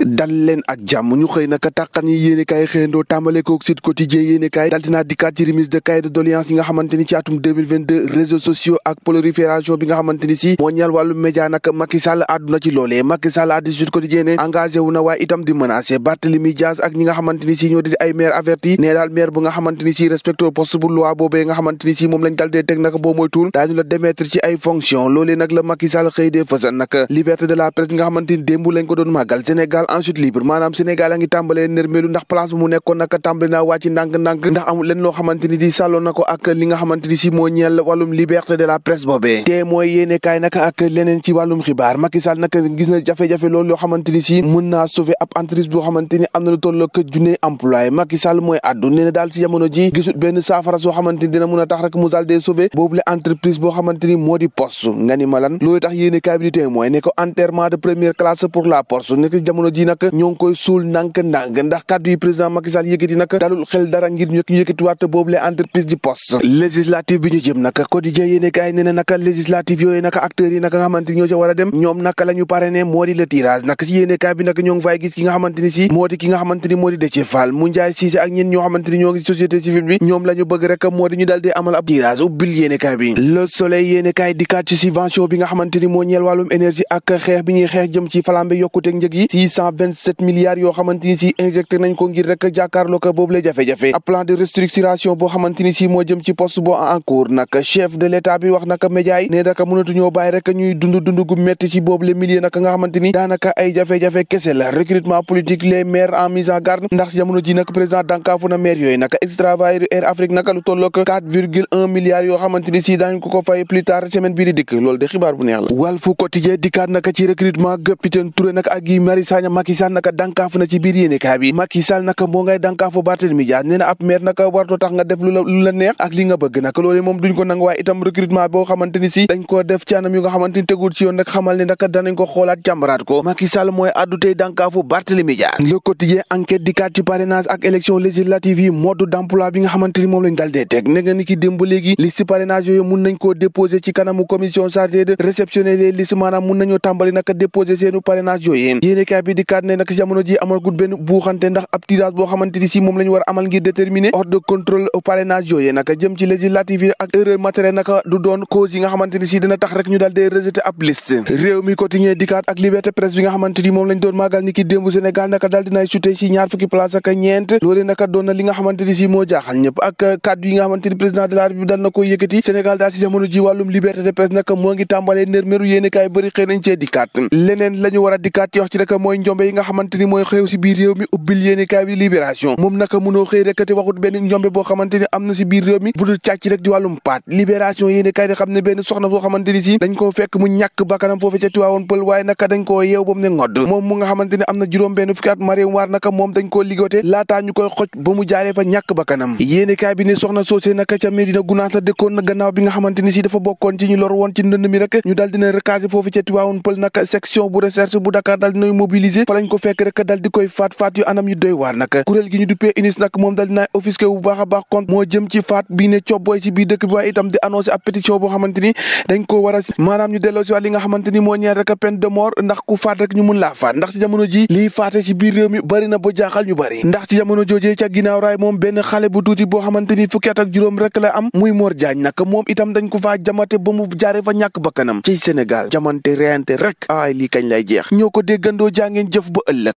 dal leen ak jàmm ñu xëy naka tàqan yi yéenekaay xëyandoo tàmbale ko Sud Quotidien yéenekaay dal dinaa dikkaat ci remise de cahier de doléance yi nga xamante ni ci atum 2022 réseaux sociaux ak prolifération bi nga xamante ni si moo ñeel wàllu média nag Macky Sall àdduna ci loolee Macky Sall addi Sud Quotidien ne engagé wu na waaye itam di menacé Barthélémy Dias ak ñi nga xamante ni si ñoo di ay maire averti ne daal maire bu nga xamante ni si respecté poste bu loi boobee nga xamante ni si moom lañ dal dee teg nag boo moytuwul daañu la démettre ci ay fonction loolee nag la Macky Sall xëy dee fësal nag liberté de la presse nga xamante ni démb lañ ko doon màggal Sénégal en chute libre maanaam Sénégal a ngi tàmbalee nërmeelu ndax place bu mu nekkoon nag tàmbali naa wàcc ndànk-ndànk ndax amul leen loo xamante ni di sàlloon na ko ak li nga xamante ni si moo ñeel wàllum liberté de la presse boobee te mooy yéene kaay nag ak leneen ci wàllum xibaar Macky Sall nag gis na jafe-jafe loolu loo xamante ni si mën naa sauver ab entreprise boo xamante ni am na lu toll ak junne employé Macky Sall mooy addu nee na daal ci jamono ji gisut benn saafara soo xamante ni dina mën a tax rek mu daal dee sauver boobu la entreprise boo xamante ni moo di poste nga ni ma lan loolu tax yéene kaay bi di témoin ne ko enterrement de première classe pour la poste nekk jamono ji nag ñoo ngi koy suul ndànk-ndànk ndax kàddu yi président Macky Sall yëkkati nag dalul xel dara ngir ñu yëkkatiwaat boobu la entreprise di poste législative bi ñu jëm nag quotidien yéene kaay nee na naka législative yooyu naka acteurs yi naka nga xamante ni ñoo ca war a dem ñoom naka la ñu parrainé moo di le tirage nag si yéene kaay bi nag ñoo ngi fay gis ki nga xamante ni si moo di ki nga xamante ni moo di Déthié Fall mu Ndiaye Cissé ak ñeen ñoo xamante ni ñoo ngi société civile bi ñoom la ñu bëgg rek moo di ñu dal di amal ab tirage ubbil yéene kaay bi le soleil yéene kaay dikkaat ci subvention bi nga xamante ni moo ñeel wàllum énergie ak xeex bi ñuy xeex jëm ci flambe yokkuteeg njëg yi 627 milliards yoo xamante ni si injecté nañ ko ngir rek jàkkaarloo ko boobu la jafe-jafe ab plan de restructuration boo xamante ni si moo jëm ci poste boo en cours nag chef de l'état bi wax naka média yi ne daka mënatuñoo bàyyi rek ñuy dund gu métti ci boobu le milieu naka nga xamante ni daanaka ay jafe-jafe kese la recrutement politique les maires en mise en garde ndax jamono ji nag président dankaafu na maire yooyu naka ex-travailleurs Air Afrique naka lu tollook 4,1 milliards yoo xamante ni si daañ ko fay plus tard semaine bii di dikk loolu de xibaar bu neex la Walf Quotidien dikkaat naka ci recrutement capitaine Touré naka ak Guy Marius Sagna Macky Sall naka dankaafu na ci biir yéenekaay bi Macky Sall naka moo ngay dankaafu Barthélémy Dias nee na ab maire naka wartoo tax nga def lu la neex ak li nga bëgg naka loolu moom duñ ko nang waaye itam recrutement boo xamante ni si dañ ko def ci anam yu nga xamante ni tegul ci yoon nag xamal ne naka danañ ko xoolaat jàmbaraat ko Macky Sall mooy addu tey dankaafu Barthélémy Dias le quotidien enquête dikkaat ci parrainage ak élection législative yi mode d'emploi bi nga xamante ni moom lañ dal dee teg ne nga ni ki démb léegi liste parrainage yooyu mun nañ koo déposer ci kanamu commission chargée de réceptionner les listes maanaam mun nañoo tàmbali naka déposer seenu parrainage yooyu yéenekaay bi dikkaat ne nag jamono ji amal gut benn buuxante ndax ab tirage boo xamante ni si moom la ñu war a amal ngir déterminer ordre de contrôle parrainage yooyu naka jëm ci législative yi ak erreur matérielle naka du doon cause yi nga xamante ni si dina tax rek ñu daal dee rejeter ab liste réew mi quotidien dikkaat ak liberté presse bi nga xamante ni moom lañ doon màggal ni ki démb Sénégal naka daal dinaay chuté ci ñaar fukki place ak ñeent loolee naka doon na li nga xamante ni si moo jaaxal ñëpp ak kaddu yi nga xamante ni président de la République dal na koy yëkkati Sénégal daal si jamono ji wàllum liberté de presse naka moo ngi tàmbalee nërmeru yéene kaay bëri xëy nañ cee dikkaat leneen la ñu war a dikkaat yox ci rek mooy njombe yi nga xamante ni mooy xew si biir réew mi ubbil yéene kaay bi libération moom naka mënoo xëy rek te waxut benn njombe boo xamante ni am na si biir réew mi bu dul càcc rek di wàllum paat libération yéene kaay di xam ne benn soxna boo xamante ni si dañ koo fekk mu ñàkk bakkanam foofu ca Tiwaawoon Pël waaye naka dañ koo yeew ba mu ne ngodd moom mu nga xamante ni am na juróom benn fukki at Mariam Waar naka moom dañ koo liggéey laataa ñu koy xoj ba mu jaaree fa ñàkk bakkanam yéene kaay bi ne soxna soosé naka ca Medina Gunaas la dëkkoon na gannaaw bi nga xamante ni si dafa bokkoon ci ñu lor woon ci ndënd mi rek ñu daal dina recaser foofu ca Tiwaawoon Pël naka section bu recherche bu Dakar daal dinay mobiliser fa lañ ko fekk rek daal di koy faat yu anam yu doy waar nag kuréel gi ñu duppee UNIS nag moom daal dinaay offusqué bu baax a baax kon moo jëm ci faat bi ne cobboy ci biir dëkk bi waaye itam di annoncé ab pétition boo xamante ni dañ ko war a maanaam ñu delloo si waat li nga xamante ni moo ñeel rek peine de mort ndax ku faat rek ñu mun laa faat ndax ci jamono ji liy faate ci biir réew mi bari na ba jaaxal ñu bari ndax ci jamono joojee ca ginnaaw raay moom benn xale bu tuuti boo xamante ni fukki at ak juróom rek la am muy Mor Diagne nag moom itam dañ ko faa jamate ba mu jaare fa ñàkk bakkanam ci Sénégal jamante reyante rek ay lii kañ lay jeex ñoo ko déggandoo jàngeen jëf ba ëllëg